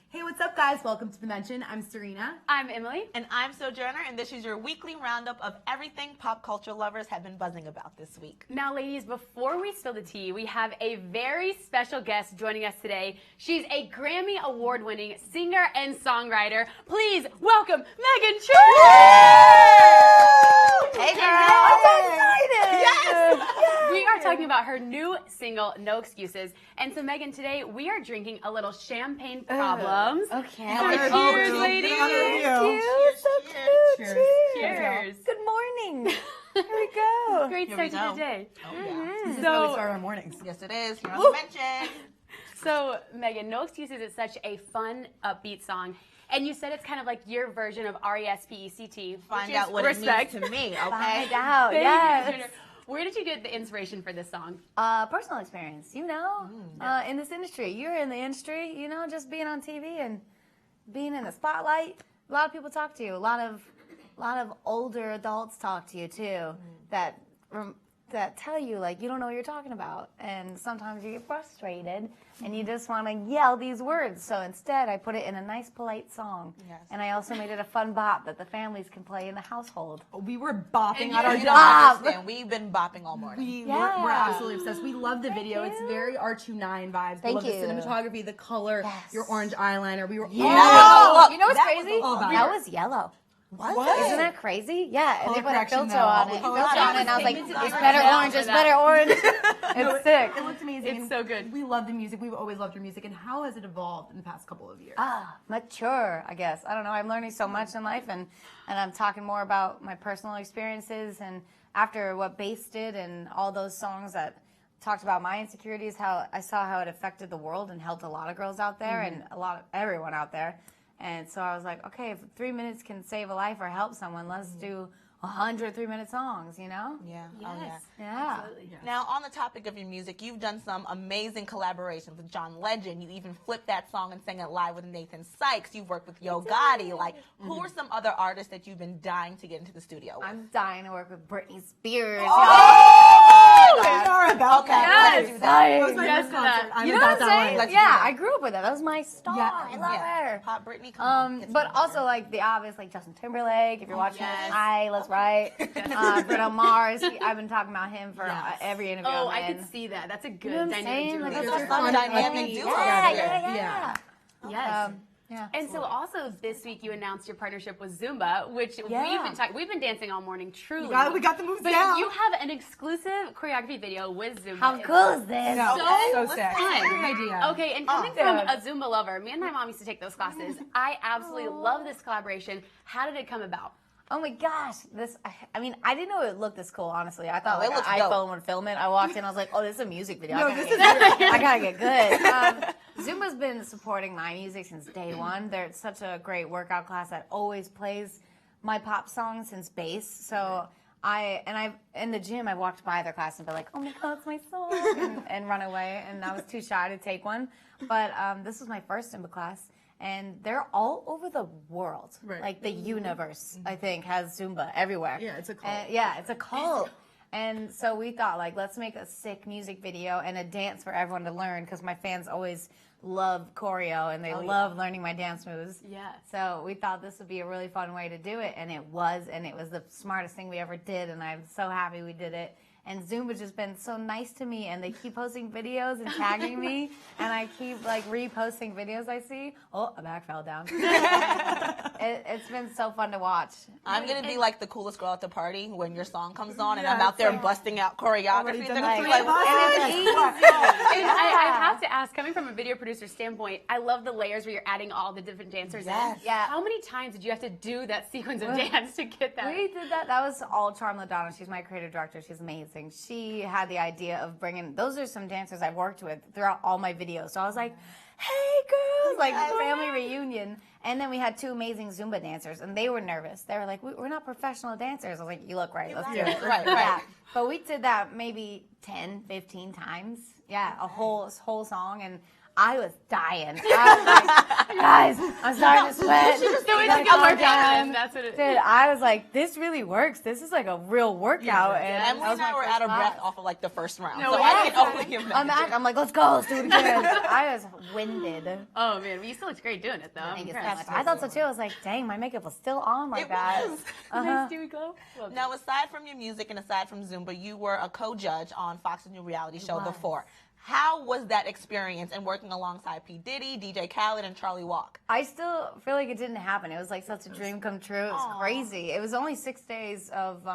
Hey, what's up, guys? Welcome to The Mention. I'm Serena. I'm Emily. And I'm Sojourner, and this is your weekly roundup of everything pop culture lovers have been buzzing about this week. Now, ladies, before we spill the tea, we have a very special guest joining us today. She's a Grammy Award-winning singer and songwriter. Please welcome Meghan Trainor! Hey, girl! I'm so excited! Yes! We are talking about her new single, No Excuses. And so, Meghan, today we are drinking a little champagne problems. Okay. So cheers, ladies! Cheers. So cute. Cheers. Cheers! Good morning. Here we go. Great Here we start to the go. day. Oh, yeah. This is how we start our mornings. Yes, it is. Here on The Mention. So, Meghan, No Excuses is such a fun, upbeat song. And you said it's kind of like your version of R-E-S-P-E-C-T. Find out what respect. it means to me, okay? Find out. Thank you, Yes. Jenner. Where did you get the inspiration for this song? Personal experience, in this industry. You're in the industry, just being on TV and being in the spotlight. A lot of people talk to you. A lot of older adults talk to you too. That tell you like you don't know what you're talking about, and sometimes you get frustrated and you just want to yell these words. So instead, I put it in a nice, polite song, and I also made it a fun bop that the families can play in the household. We were bopping at our You jobs. don't understand. We've been bopping all morning. We're absolutely obsessed. We love the video. you. It's very R29 vibes. Thank we love you. the cinematography, the color, Yes. your orange eyeliner. We were Oh, You know what's that was crazy? all about That it. was yellow. What? Isn't that crazy? Yeah, and Color they put a correction, filter though. on it. Color Filter on it, and I was like, correction. it's better orange, it's better orange. It's sick. It looked amazing. It's and so good. We love the music. We've always loved your music. And how has it evolved in the past couple of years? Mature, I guess. I don't know. I'm learning so much in life, and I'm talking more about my personal experiences. And after what Bass did and all those songs that talked about my insecurities, how I saw how it affected the world and helped a lot of girls out there and everyone out there. And so I was like, okay, if 3 minutes can save a life or help someone, let's do 100 3-minute songs, Yeah. Yes. Oh, yeah. Yeah. Absolutely. Now, on the topic of your music, you've done some amazing collaborations with John Legend. You even flipped that song and sang it live with Nathan Sykes. You've worked with Yo Gotti. Like, who are some other artists that you've been dying to get into the studio with? I'm dying to work with Britney Spears. We are about that. Yes. Let's do that. That was my Yes first to that. concert. I'm You know about what I'm that saying? life. Yeah, I grew up with that. That was my star. Yeah. I love her. Pop Britney, come on. Get But some also like the obvious, like Justin Timberlake. If you're watching yes. this, hi, let's write. Bruno Mars. I've been talking about him for Yes. every interview. Oh, I'm I in. could see that. That's a good You know what I'm dynamic saying? duo. Like, There's that's a fun dynamic duo. Yeah. Yes. Yeah. And so also this week you announced your partnership with Zumba, which Yeah. we've been dancing all morning, truly. We got the moves But down. you have an exclusive choreography video with Zumba. How cool is this? No, So so sick. fun. Great idea. Okay, and coming from dude. a Zumba lover, me and my mom used to take those classes. I absolutely love this collaboration. How did it come about? Oh my gosh, I mean, I didn't know it looked this cool, honestly. I thought Oh, it like an looks dope. iPhone would film it. I walked in, I was like, oh, this is a music video. No, I this gotta get good. Zumba's been supporting my music since day one. They're such a great workout class that always plays my pop songs since Bass. So I've in the gym, I walked by their class and been like, oh my God, it's my song, and run away. And I was too shy to take one. But this was my first Zumba class. And they're all over the world. Right. Like the universe, I think, has Zumba everywhere. Yeah, it's a cult. Yeah, it's a cult. And so we thought, like, let's make a sick music video and a dance for everyone to learn, because my fans always love choreo and they love learning my dance moves. Yes. So we thought this would be a really fun way to do it, and it was the smartest thing we ever did, and I'm so happy we did it. And Zumba's just been so nice to me, and they keep posting videos and tagging me, and I keep like reposting videos I see. Oh, a bag fell down. It's been so fun to watch. I'm going to be like the coolest girl at the party when your song comes on, and I'm out there busting out choreography. They're gonna be like, And it's easy. And I have to ask, coming from a video producer standpoint, I love the layers where you're adding all the different dancers Yes. in. Yeah. How many times did you have to do that sequence of dance to get that? We did that. That was all Charm Ladonna. She's my creative director. She's amazing. She had the idea of bringing, those are some dancers I've worked with throughout all my videos. So I was like, hey girls, like family reunion. And then we had two amazing Zumba dancers, and they were nervous. They were like, we're not professional dancers. I was like, you look right. Let's do it. Right. Yeah. But we did that maybe 10, 15 times. Yeah, a whole song. And I was dying. I was like, guys, I'm starting to sweat. So it's Like, like a oh, workout. damn. That's what it is. Dude, I was like, this really works. This is like a real workout. And Emily that was and I my were first out of breath class. off of like the first round. No so way. I can only imagine. I'm like, let's go. Let's do it again. I was winded. Oh man, but you still look great doing it though. I'm Thank you so impressed. much. I thought so too. I was like, dang, my makeup was still on like It that. was. Nice dewy glow. Love Now, aside from your music and aside from Zumba, you were a co-judge on Fox's new reality show, The was. Four. How was that experience and working alongside P. Diddy, DJ Khaled, and Charlie Walk? I still feel like it didn't happen. It was like such a dream come true. It was crazy. It was only 6 days of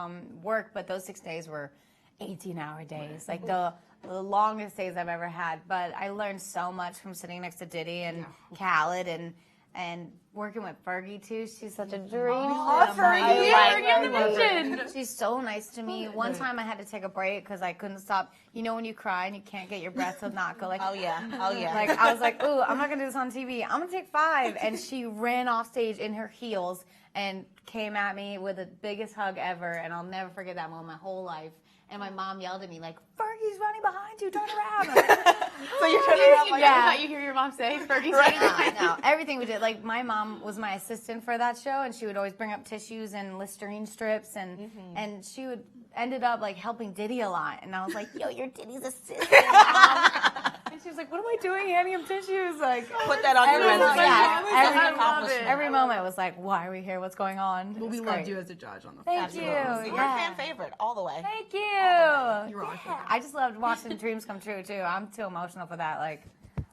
work, but those 6 days were 18-hour days. Like the longest days I've ever had. But I learned so much from sitting next to Diddy and Khaled and working with Fergie too. She's such a dream. Fergie. Fergie on the mission. She's so nice to me. One time I had to take a break because I couldn't stop. You know when you cry and you can't get your breath to not go like, Oh, yeah. like I was like, ooh, I'm not gonna do this on TV. I'm gonna take 5. And she ran off stage in her heels and came at me with the biggest hug ever. And I'll never forget that moment my whole life. And my mom yelled at me like, Fergie's running behind you, turn around. I'm like, So you're turning around like, I thought you hear your mom say Fergie's right. no, everything we did. Like my mom was my assistant for that show, and she would always bring up tissues and Listerine strips, and she would ended up like helping Diddy a lot. And I was like, yo, you're Diddy's assistant, Mom. And she was like, what am I doing handing him tissues? Like put that on your resume. every moment was like, why are we here? What's going on? Well, we It's loved great. you as a judge on the Thank you. You're a Yeah. fan favorite all the way. Thank you. You're awesome. Yeah, I just loved watching dreams come true too. I'm too emotional for that. Like,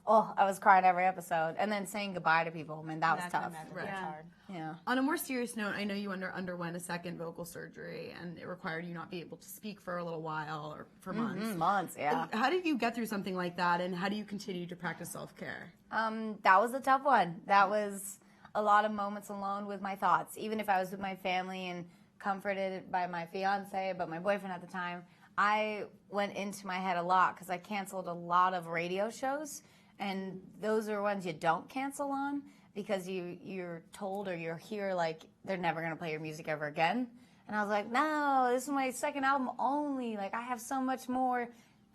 oh, I was crying every episode, and then saying goodbye to people. Man, that was tough. Right. That's hard. Yeah. On a more serious note, I know you underwent a second vocal surgery, and it required you not be able to speak for a little while or for months. Months, yeah. How did you get through something like that, and how do you continue to practice self-care? That was a tough one. That was a lot of moments alone with my thoughts. Even if I was with my family and comforted by my fiance, but my boyfriend at the time, I went into my head a lot because I canceled a lot of radio shows, and those are ones you don't cancel on because you're told or you're here like they're never going to play your music ever again. And I was like, no, this is my second album only. Like, I have so much more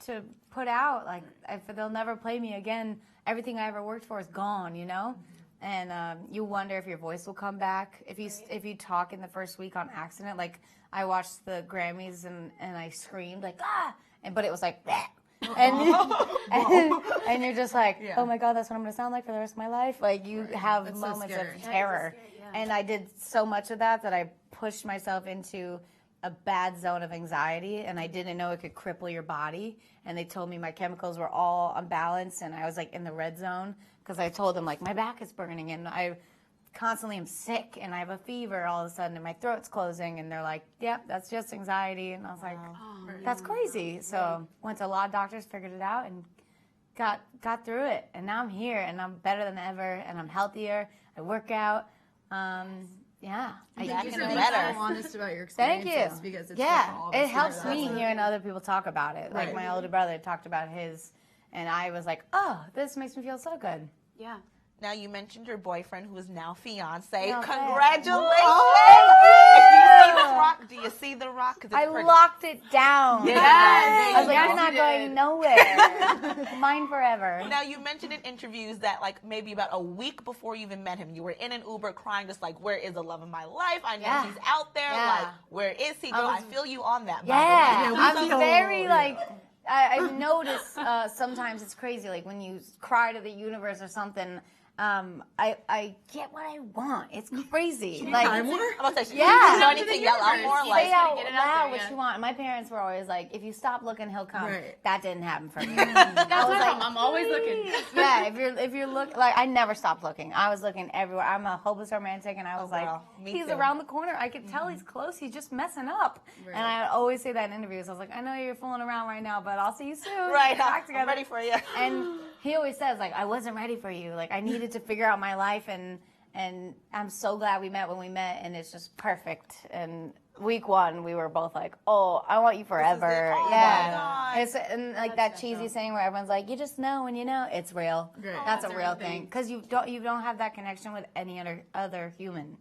to put out. Like, if they'll never play me again, everything I ever worked for is gone, you know? And you wonder if your voice will come back. If you talk in the first week on accident, like I watched the Grammys and I screamed like, ah! But it was like, bleh. And you're just like, oh my God, that's what I'm going to sound like for the rest of my life. Like, you have That's so moments scary. of terror. And I did so much of that I pushed myself into a bad zone of anxiety, and I didn't know it could cripple your body. And they told me my chemicals were all unbalanced, and I was like in the red zone because I told them like my back is burning and I constantly am sick and I have a fever all of a sudden and my throat's closing, and they're like, yep, that's just anxiety. And I was like, that's crazy. So went to a lot of doctors, figured it out, and got through it. And now I'm here and I'm better than ever and I'm healthier. I work out. Yeah. Thank Back you in for the being better. so honest about your Thank experiences. you. Because it's Yeah, good for all of us it to helps hear me that. hearing other people talk about it. Like Right. my older brother talked about his, and I was like, oh, this makes me feel so good. Yeah. Now, you mentioned your boyfriend, who is now fiance. Yeah, Congratulations! Oh, Do you see the rock? 'Cause it's I pretty. locked it down. Yes. I was like, Yes, you're not you going did. nowhere. Mine forever. Now, you mentioned in interviews that, like, maybe about a week before you even met him, you were in an Uber crying, just like, where is the love of my life? I know Yeah. he's out there. Yeah. Like, where is he? Girl, I feel you on that, by Yeah, the way. Yeah, we I'm feel- very like. I've noticed sometimes it's crazy. Like when you cry to the universe or something, I get what I want. It's crazy. Like Cry more? I'm about to say, Yeah. you know anything, yell out more. Say Like, say out get it out loud there, what yeah. you want. My parents were always like, if you stop looking, he'll come. Right. That didn't happen for me. That's I was my like, mom. I'm always looking. yeah, if you're look like I never stopped looking. I was looking everywhere. I'm a hopeless romantic, and I was like, girl. Me he's too. around the corner. I could tell he's close. He's just messing up. Right. And I always say that in interviews. I was like, I know you're fooling around right now, but I'll see you soon. right, Back I'm together. ready for you. And he always says like, I wasn't ready for you. Like I needed to figure out my life, and I'm so glad we met when we met, and it's just perfect. And week one, we were both like, oh, I want you forever. Oh, yeah. my God. It's and like that cheesy saying where everyone's like, you just know when you know. It's real. Great. That's a real thing because you don't have that connection with any other human.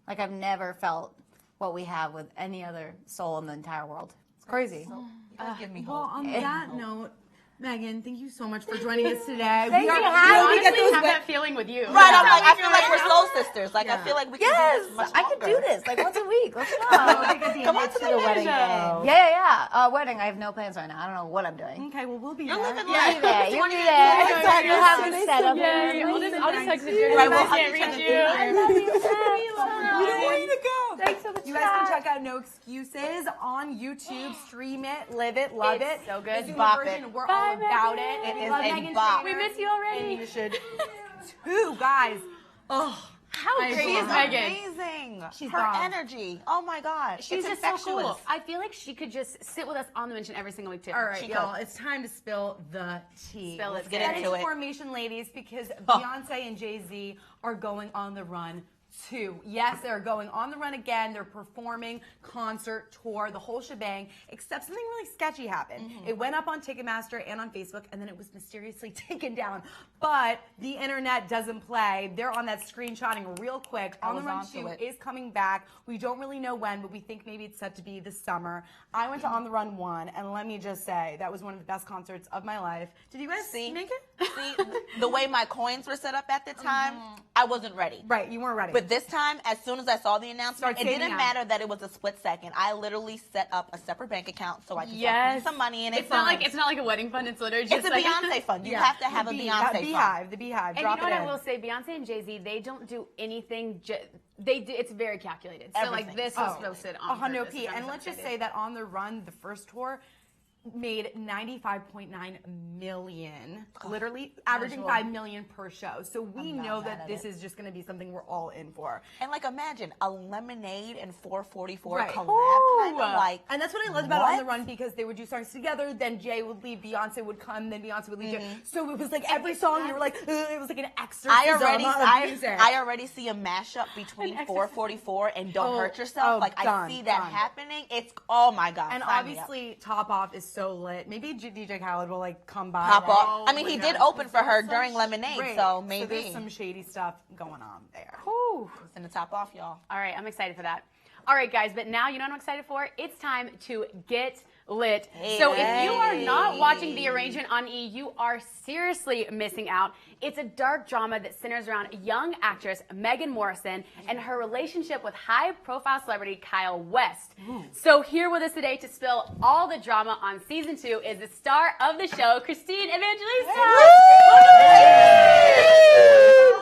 Like I've never felt what we have with any other soul in the entire world. It's crazy. You guys give me Well, hope. on that note, Megan, thank you so much for joining us today. Thank you. I Honestly, honestly have that feeling with you. Right, I feel like we're soul sisters. Like, I feel like we can Yes, do this much I can longer. do this like once a week. Let's go. Come on to the wedding. Yeah. Wedding. I have no plans right now. I don't know what I'm doing. Okay, well, we'll be You're there. living You'll life. be there. You'll be there. excited. You'll have the setup. Yay. I'll just text you. Right, we'll I can't hug each reach other. you. I love you, Sam. Way to go. Thanks for the You guys can chat. check out No Excuses on YouTube. Stream it, live it, love It's it. so good. The Zoom Bop version, it. we're Bye, all about Megan. it. It We is love a Meghan bop. We Trainor, miss you already. and you should too, guys. Oh, How great agree. is Megan? Amazing. She's her bomb. energy. Oh my God. She's it's just so infectious. cool. I feel like she could just sit with us on the mention every single week too. all right, She y'all. could. It's time to spill the tea. Spill it, Let's get get into into it. formation, ladies, because Beyonce and Jay-Z are going on the run too. Yes, they're going on the run again. They're performing, concert, tour, the whole shebang, except something really sketchy happened. It went up on Ticketmaster and on Facebook, and then it was mysteriously taken down. But the internet doesn't play. They're on that screenshotting real quick. On the was Run onto 2 it. is coming back. We don't really know when, but we think maybe it's set to be this summer. I went to On the Run 1, and let me just say, that was one of the best concerts of my life. Did you guys make it? See, the way my coins were set up at the time, I wasn't ready. Right, you weren't ready. But this time, as soon as I saw the announcement, Start it saving didn't up. matter that it was a split second. I literally set up a separate bank account so I could Yes. put some money in it. It's not like a wedding fund. It's literally just It's a like Beyonce fund. You have to have a Beyonce fund. The Beehive. And Drop you know what it I in. will say? Beyonce and Jay-Z, they don't do anything. They do. It's very calculated. So like Everything. this was posted on a hundo purpose, P. which I'm And so let's just excited. say that On the Run, the first tour, made 95.9 million, literally averaging 5 million per show. So we know that this is just going to be something we're all in for. And like, imagine a Lemonade and 444 Right. collab, kind of like. And that's what I loved about On the What? Run, because they would do songs together, then Jay would leave, Beyonce would come, then Beyonce would leave Jay. So it was like every song you were like, "Ugh," it was like an exorcism of music. I already see a mashup between 444 and Don't Hurt Yourself. Like, I see that happening. It's, oh my God. And sign me up. obviously, Top Off is so lit. Maybe DJ Khaled will like come by. Pop right? up. I mean, he did open for her during Lemonade, Right. so So maybe. there's some shady stuff going on there. Whew. Listen to Top Off, y'all. All right, I'm excited for that. All right, guys, but now you know what I'm excited for? It's time to get lit. So if you are not watching The Arrangement on E, you are seriously missing out. It's a dark drama that centers around young actress Megan Morrison and her relationship with high-profile celebrity Kyle West. So here with us today to spill all the drama on season 2 is the star of the show, Christine Evangelista.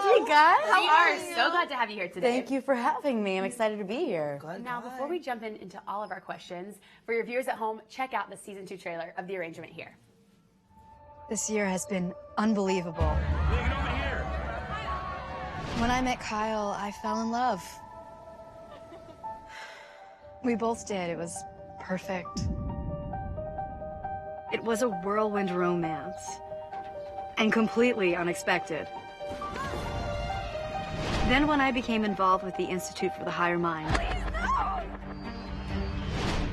Hey guys. We are so glad to have you here today. Thank you for having me. I'm excited to be here. Now, before we jump into all of our questions, for your viewers at home, check out the season 2 trailer of The Arrangement here. This year has been unbelievable. When I met Kyle, I fell in love. We both did. It was perfect. It was a whirlwind romance and completely unexpected. Then when I became involved with the Institute for the Higher Mind,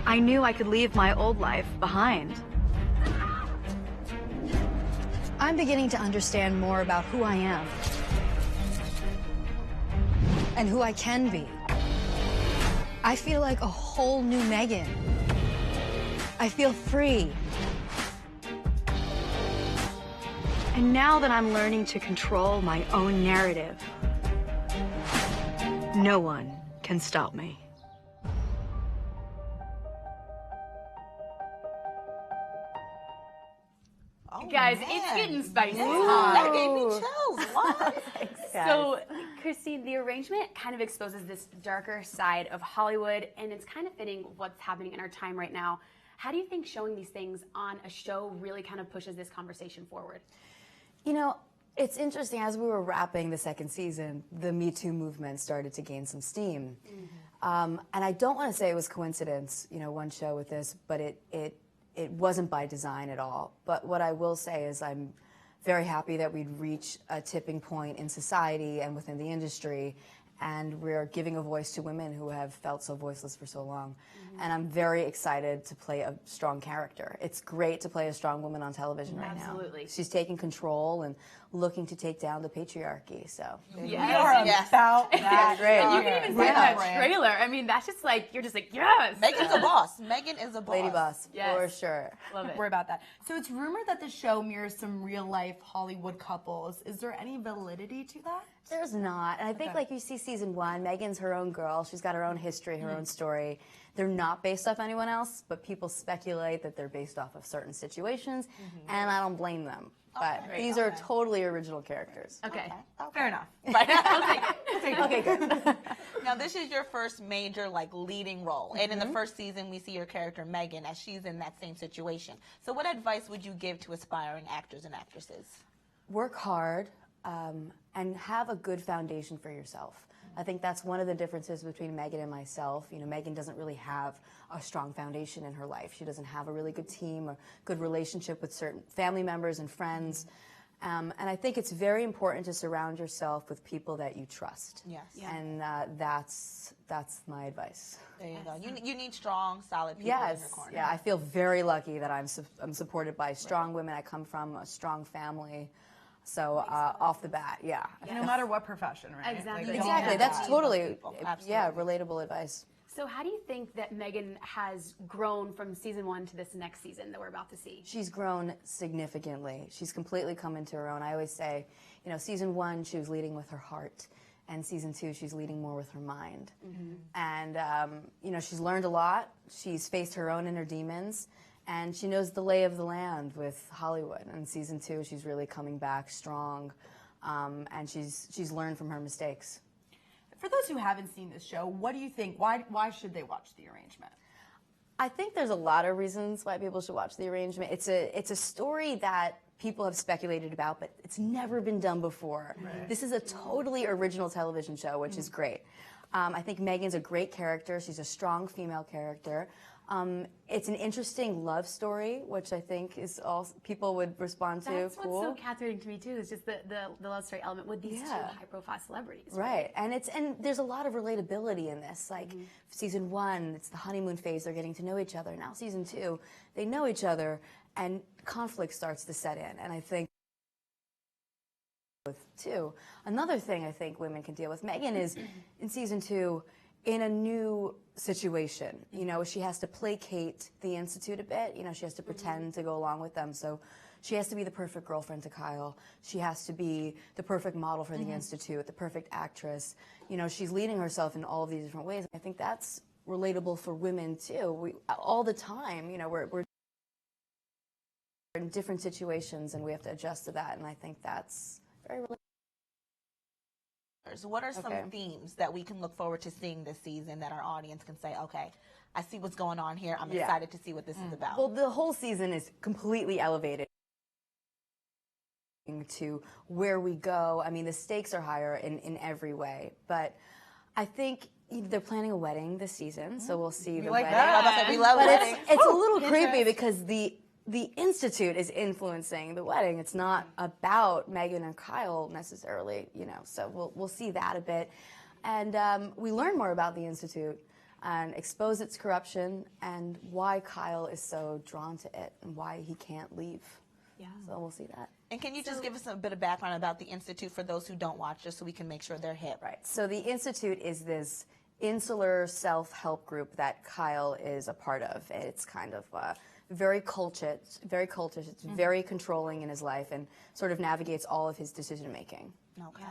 I knew I could leave my old life behind. I'm beginning to understand more about who I am and who I can be. I feel like a whole new Meghan. I feel free. And now that I'm learning to control my own narrative, no one can stop me. Oh, Guys, man. it's getting spicy. That gave me chills. What? So, Christine, The Arrangement kind of exposes this darker side of Hollywood, and it's kind of fitting what's happening in our time right now. How do you think showing these things on a show really kind of pushes this conversation forward? You know, it's interesting. As we were wrapping the second season, the Me Too movement started to gain some steam. And I don't want to say it was coincidence, you know, one show with this, but it wasn't by design at all. But what I will say is I'm very happy that we'd reached a tipping point in society and within the industry, and we're giving a voice to women who have felt so voiceless for so long. And I'm very excited to play a strong character. It's great to play a strong woman on television right now. Absolutely. She's taking control and looking to take down the patriarchy. So We are about that. great. You can even see that trailer. I mean, that's just like, you're just like, yes. Megan's a boss. Megan is a boss. Lady boss, Yes. for sure. Love it. We're about that. So it's rumored that the show mirrors some real life Hollywood couples. Is there any validity to that? There's not. And I think like you see season 1, Megan's her own girl. She's got her own history, her own story. They're not based off anyone else, but people speculate that they're based off of certain situations, and I don't blame them. But these are totally original characters. Okay. Fair enough. Okay, good. Now, this is your first major, like, leading role. And in the first season, we see your character, Megan, as she's in that same situation. So what advice would you give to aspiring actors and actresses? Work hard and have a good foundation for yourself. I think that's one of the differences between Megan and myself. You know, Megan doesn't really have a strong foundation in her life. She doesn't have a really good team or good relationship with certain family members and friends. And I think it's very important to surround yourself with people that you trust. Yes. And that's my advice. There you go. You need strong, solid people in your Yes. corner. Yeah, I feel very lucky that I'm supported by strong women. I come from a strong family. So off the bat, yeah. No matter what profession, right? Exactly. Like, Exactly. That's totally, Absolutely. yeah, relatable advice. So how do you think that Meghan has grown from season 1 to this next season that we're about to see? She's grown significantly. She's completely come into her own. I always say, you know, season 1, she was leading with her heart. And season 2, she's leading more with her mind. And, you know, she's learned a lot. She's faced her own inner demons. And she knows the lay of the land with Hollywood. And season 2, she's really coming back strong. And she's learned from her mistakes. For those who haven't seen this show, what do you think? Why should they watch The Arrangement? I think there's a lot of reasons why people should watch The Arrangement. It's a story that people have speculated about, but it's never been done before. Right. This is a totally original television show, which is great. I think Megan's a great character. She's a strong female character. It's an interesting love story, which I think is all people would respond to. That's cool. what's so captivating to me too. Is just the love story element with these two high-profile celebrities. Right, and there's a lot of relatability in this. Like season 1, it's the honeymoon phase; they're getting to know each other. Now season 2, they know each other, and conflict starts to set in. And I think with 2, another thing I think women can deal with. Meghan is in season 2 in a new situation. You know, she has to placate the Institute a bit. You know, she has to pretend to go along with them. So she has to be the perfect girlfriend to Kyle. She has to be the perfect model for the Institute, the perfect actress. You know, she's leading herself in all of these different ways. I think that's relatable for women too. We all the time, you know, we're in different situations and we have to adjust to that. And I think that's very relatable. What are some themes that we can look forward to seeing this season that our audience can say, okay, I see what's going on here. I'm excited to see what this is about. Well, the whole season is completely elevated to where we go. I mean, the stakes are higher in every way. But I think they're planning a wedding this season, so we'll see the like wedding. that. We love But weddings. it's a little creepy because the Institute is influencing the wedding. It's not about Meghan and Kyle necessarily, you know. So we'll see that a bit, and we learn more about the Institute and expose its corruption and why Kyle is so drawn to it and why he can't leave. Yeah. So we'll see that. And can you just give us a bit of background about the Institute for those who don't watch, just so we can make sure they're hip? Right. So the Institute is this insular self-help group that Kyle is a part of. It's kind of very cultish. It's very controlling in his life and sort of navigates all of his decision making. Okay.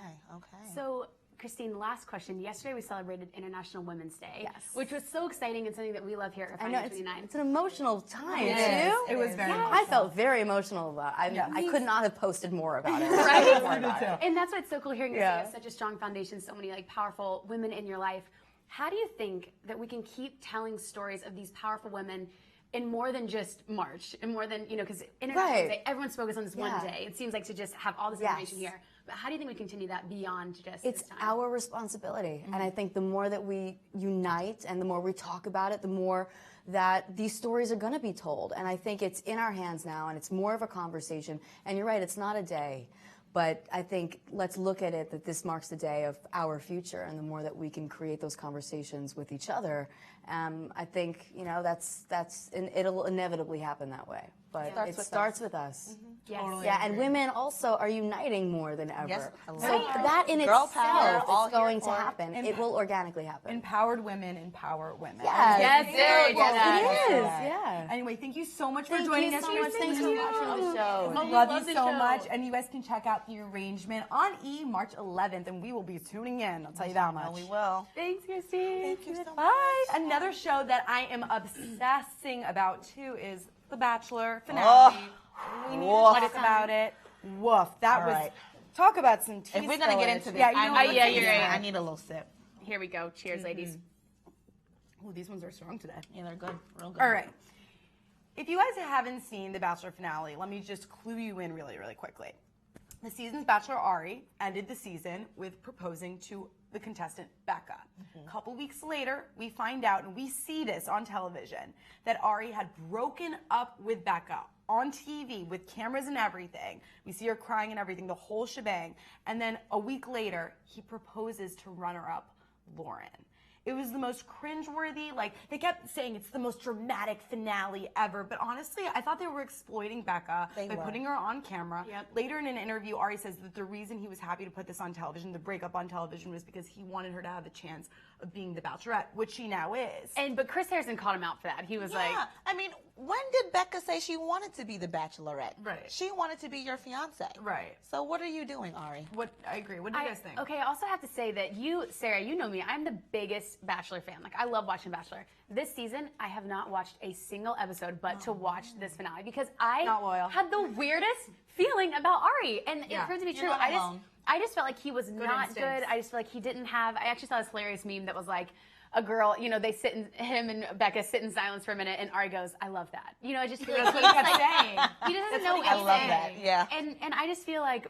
So, Christine, last question. Yesterday we celebrated International Women's Day, Yes. which was so exciting and something that we love here at I know Refinery29. it's an emotional time It too. is. It was very I felt very emotional about it. I could not have posted more about it. Right? And that's why it's so cool hearing you say Yeah. you have such a strong foundation, so many like powerful women in your life. How do you think that we can keep telling stories of these powerful women in more than just March, and more than, you know, because International Women's Day, everyone's focused on this one day. It seems like to just have all this information here. But how do you think we continue that beyond just It's this time? our responsibility. And I think the more that we unite and the more we talk about it, the more that these stories are going to be told. And I think it's in our hands now, and it's more of a conversation. And you're right, it's not a day. But I think let's look at it that this marks the day of our future, and the more that we can create those conversations with each other, I think it'll inevitably happen that way. But it starts with us. Yes. Totally Yeah, and agree. women also are uniting more than ever. Yes, I love So that. that in Girl itself power, all is going here to for it. happen. It will organically happen. Empowered women empower women. Yes. Yes, very Well, good. it is. Yeah. Anyway, thank you so much for Thank joining you us. so much. Thanks for watching the show. Oh, we Love love you the so show. much. And you guys can check out The Arrangement on E! March 11th, and we will be tuning in. I'll tell you that much. Oh, we will. Thanks, Christy. Thank you so much. Bye. Another show that I am obsessing about too is The Bachelor finale. We need to Woof. talk about it. Woof. That All was right. talk about some tea. If we're gonna get into this, yeah, you know I what? need, yeah, you're right. I need a little sip. Here we go. Cheers, ladies. Oh, these ones are strong today. Yeah, they're good. Real good. All right. If you guys haven't seen the Bachelor finale, let me just clue you in really, really quickly. The season's Bachelor Ari ended the season with proposing to the contestant Becca. A couple weeks later, we find out, and we see this on television, that Ari had broken up with Becca on TV with cameras and everything. We see her crying and everything, the whole shebang. And then a week later, he proposes to runner-up Lauren. It was the most cringeworthy, like, they kept saying it's the most dramatic finale ever, but honestly, I thought they were exploiting Becca by putting her on camera. Yep. Later in an interview, Ari says that the reason he was happy to put this on television, the breakup on television, was because he wanted her to have the chance of being the Bachelorette, which she now is. But Chris Harrison called him out for that. He was like, Yeah, I mean, when did Becca say she wanted to be the Bachelorette? Right. She wanted to be your fiance. Right. So what are you doing, Ari? I agree. What do you guys think? Okay, I also have to say that you, Sarah, you know me. I'm the biggest Bachelor fan. Like, I love watching Bachelor. This season, I have not watched a single episode but to watch this finale because I Not loyal. had the weirdest feeling about Ari. And Yeah. it proved to be You're true. not alone. I just felt like he was not instincts. good. I just felt like he didn't have. I actually saw this hilarious meme that was like, a girl, you know, him and Becca sit in silence for a minute, and Ari goes, "I love that." You know, I just feel like That's what he kept saying. he doesn't know what he anything. kept I love that. Yeah. And I just feel like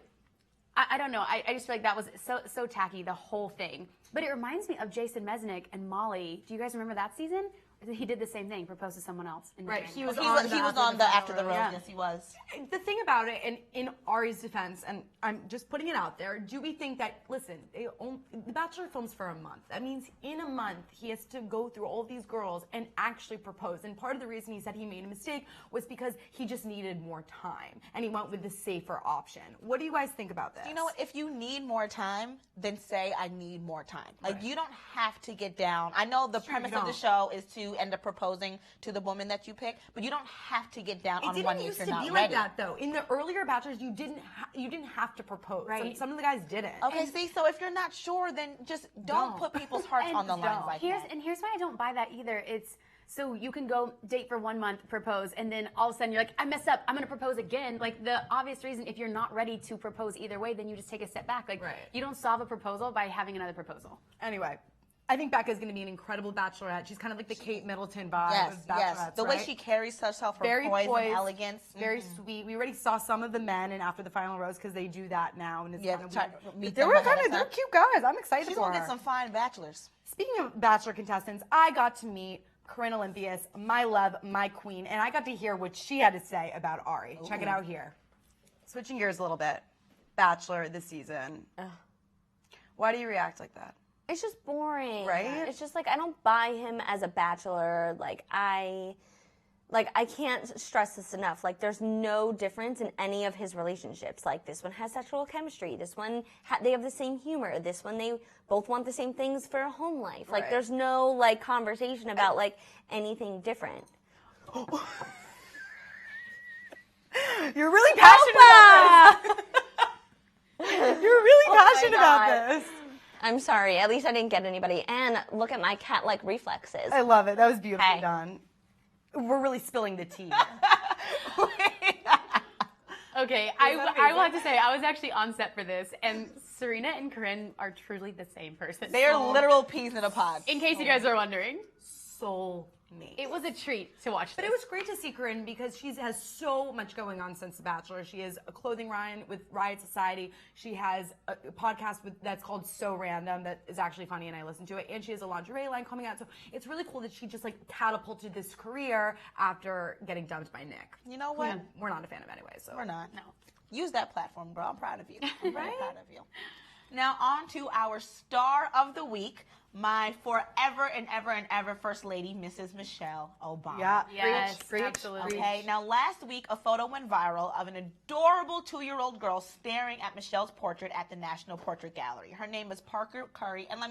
I don't know. I just feel like that was so tacky, the whole thing. But it reminds me of Jason Mesnick and Molly. Do you guys remember that season? He did the same thing, proposed to someone else. In Right, January. he was He on was, the he was After on the Final After the Rose. Yeah. Yes, he was. The thing about it, and in Ari's defense, and I'm just putting it out there, do we think that, listen, The Bachelor films for a month. That means in a month, he has to go through all these girls and actually propose. And part of the reason he said he made a mistake was because he just needed more time. And he went with the safer option. What do you guys think about this? You know what? If you need more time, then say, I need more time. Like, you don't have to get down. I know the premise of the show is to end up proposing to the woman that you pick, but you don't have to get down It on didn't one knee used if to you're be not like ready. that, though. In the earlier Bachelors, you didn't have to propose. Right. Some of the guys didn't. Okay, see, so if you're not sure, then just don't put people's hearts on the line like that. Here's why I don't buy that either. It's so you can go date for 1 month, propose, and then all of a sudden you're like, I messed up, I'm gonna propose again. Like, the obvious reason, if you're not ready to propose either way, then you just take a step back. Like, Right. you don't solve a proposal by having another proposal. Anyway, I think Becca's going to be an incredible Bachelorette. She's kind of like the Kate Middleton vibe Yes, of yes. Bachelorettes, The way right? she carries herself, her Very poise poised, and elegance. very sweet. We already saw some of the men in After the Final Rose because they do that now, and it's Yeah, kind of try- weird. meet But they them were ahead kind of of they're time. cute guys. I'm excited She's for gonna her. get some fine bachelors. Speaking of Bachelor contestants, I got to meet Corinne Olympius, my love, my queen, and I got to hear what she had to say about Ari. Check it out here. Switching gears a little bit. Bachelor this season. Why do you react like that? It's just boring. Right? It's just like I don't buy him as a bachelor. I can't stress this enough. Like, there's no difference in any of his relationships. Like, this one has sexual chemistry. This one, they have the same humor. This one, they both want the same things for a home life. Like, Right. there's no, like, conversation about, like, anything different. You're really passionate about this. You're really passionate about God. this. I'm sorry. At least I didn't get anybody. And look at my cat-like reflexes. I love it. That was beautifully Hey. done. We're really spilling the tea. Okay, I will have to say, I was actually on set for this, and Serena and Corinne are truly the same person. They are literal peas in a pod. In case you guys are wondering, Soul mate. it was a treat to watch But this. it was great to see Corinne because she has so much going on since The Bachelor. She has a clothing line with Riot Society. She has a podcast that's called So Random that is actually funny, and I listen to it. And she has a lingerie line coming out. So it's really cool that she just like catapulted this career after getting dumped by Nick. You know what? We're not a fan of anyway. So We're not. No. Use that platform, girl. I'm proud of you. I'm very proud of you. Now on to our star of the week, my forever and ever and ever First Lady, Mrs. Michelle Obama. Yeah. Yes, Preach. absolutely. Okay, now last week a photo went viral of an adorable 2-year-old girl staring at Michelle's portrait at the National Portrait Gallery. Her name is Parker Curry, and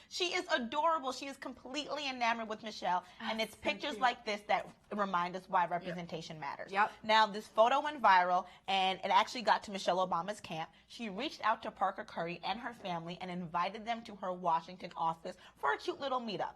she is adorable. She is completely enamored with Michelle, and it's pictures like this that remind us why representation matters. Yep. Now this photo went viral, and it actually got to Michelle Obama's camp. She reached out to Parker Curry and her family and invited them to her Washington office for a cute little meetup.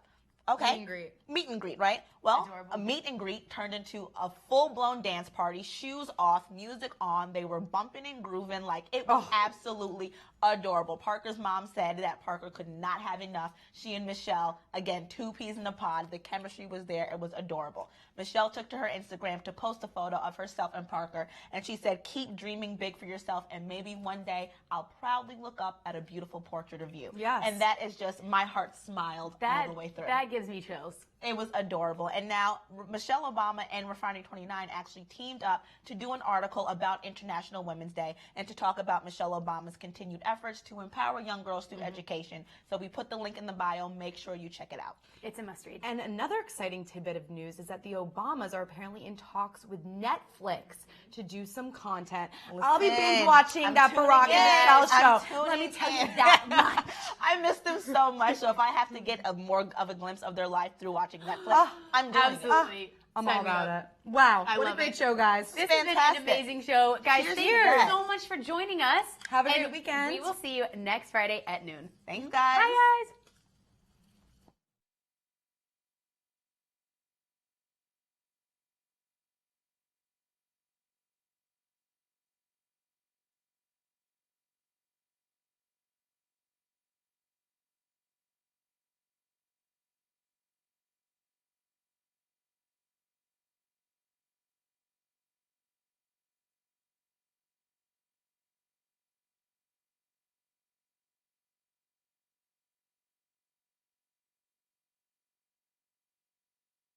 Okay. Meet and greet. Meet and greet, right? Well, Adorable. a meet and greet turned into a full-blown dance party, shoes off, music on. They were bumping and grooving like it was absolutely adorable. Parker's mom said that Parker could not have enough. She and Michelle, again, 2 peas in a pod. The chemistry was there. It was adorable. Michelle took to her Instagram to post a photo of herself and Parker, and she said, keep dreaming big for yourself, and maybe one day I'll proudly look up at a beautiful portrait of you. Yes. And that is just, my heart smiled all the way through. That gives me chills. It was adorable. And now Michelle Obama and Refinery29 actually teamed up to do an article about International Women's Day and to talk about Michelle Obama's continued efforts to empower young girls through education. So we put the link in the bio. Make sure you check it out. It's a must read. And another exciting tidbit of news is that the Obamas are apparently in talks with Netflix to do some content. I'll be binge watching I'm that tuning Barack in. and Michelle I'm show. Let me tuning tell you in. that much. I miss them so much. So if I have to get more of a glimpse of their life through watching Netflix, I'm doing it. Absolutely. I'm Sign all me about up. it. Wow. I What a love great it. show, guys. This has been an amazing show. Guys, Cheers to thank you that. so much for joining us. Have a And great weekend. We will see you next Friday at noon. Thanks, guys. Bye, guys.